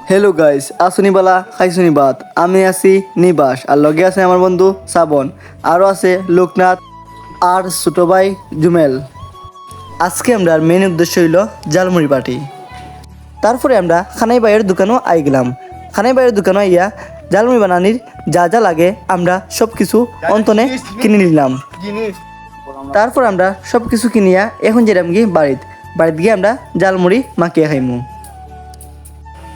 Hello guys, আসুনি বালা খাইছুনি বাত। আমি আছি নিবাস আর লগে আছে আমার বন্ধু শ্রাবণ, আরও আছে লোকনাথ আর ছোট ভাই জুমেল। আজকে আমরা মেন উদ্দেশ্য হইল জালমুড়ি পার্টি। তারপরে আমরা খানাই ভাইয়ের দোকানও আই গেলাম। খানাই ভাইয়ের দোকানও আইয়া জালমুড়ি বানানির যা যা লাগে আমরা সব কিছু অন্তনে কিনে নিলাম। তারপর আমরা সব কিছু কিনিয়া এখন যেলাম গিয়ে বাড়িতে গিয়ে আমরা জালমুড়ি মাখিয়ে খাইমু।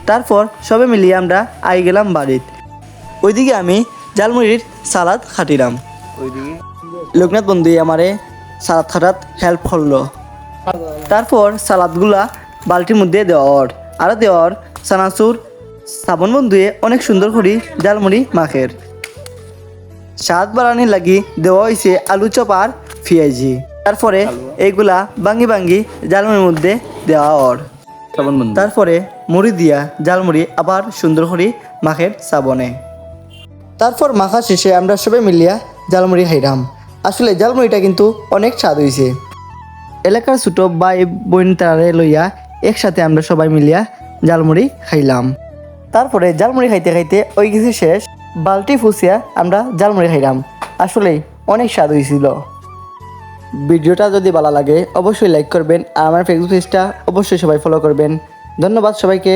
তারপর সবে মিলিয়ে আমরা আই গেলাম বাড়িতে। ওইদিকে আমি জালমুড়ির সালাদ খাটিলাম। লোকনাথ বন্ধু আমারে সালাদ খাটাত হেল্প করলো। তারপর সালাদগুলা বালতির মধ্যে দেওয়ার আর দেওয়ার সানাসুর শ্রাবণ বন্ধুয়ে অনেক সুন্দর করে জালমুড়ি মাখের। স্বাদ বাড়ানির লাগি দেওয়া হয়েছে আলু চপ আর পেঁয়াজি। তারপরে এইগুলা ভাঙ্গি জালমুড়ির মধ্যে দেওয়ার। তারপরে মুড়ি দিয়া জালমুড়ি আবার সুন্দর করে মাখের শ্রাবণে। তারপর মাখা শেষে আমরা সবাই মিলিয়া জালমুড়ি খাইলাম। আসলে জালমুড়িটা কিন্তু অনেক স্বাদ হয়েছে। এলাকার ছোট ভাই বোন তারে লইয়া একসাথে আমরা সবাই মিলিয়া জালমুড়ি খাইলাম। তারপরে জালমুড়ি খাইতে খাইতে ওই কিছু শেষ বালতি ফুসিয়া আমরা জালমুড়ি খাইলাম। আসলে অনেক স্বাদ হয়েছিল। ভিডিওটা যদি ভালো লাগে অবশ্যই লাইক করবেন আর আমার ফেসবুক পেজটা অবশ্যই সবাই ফলো করবেন। ধন্যবাদ সবাইকে।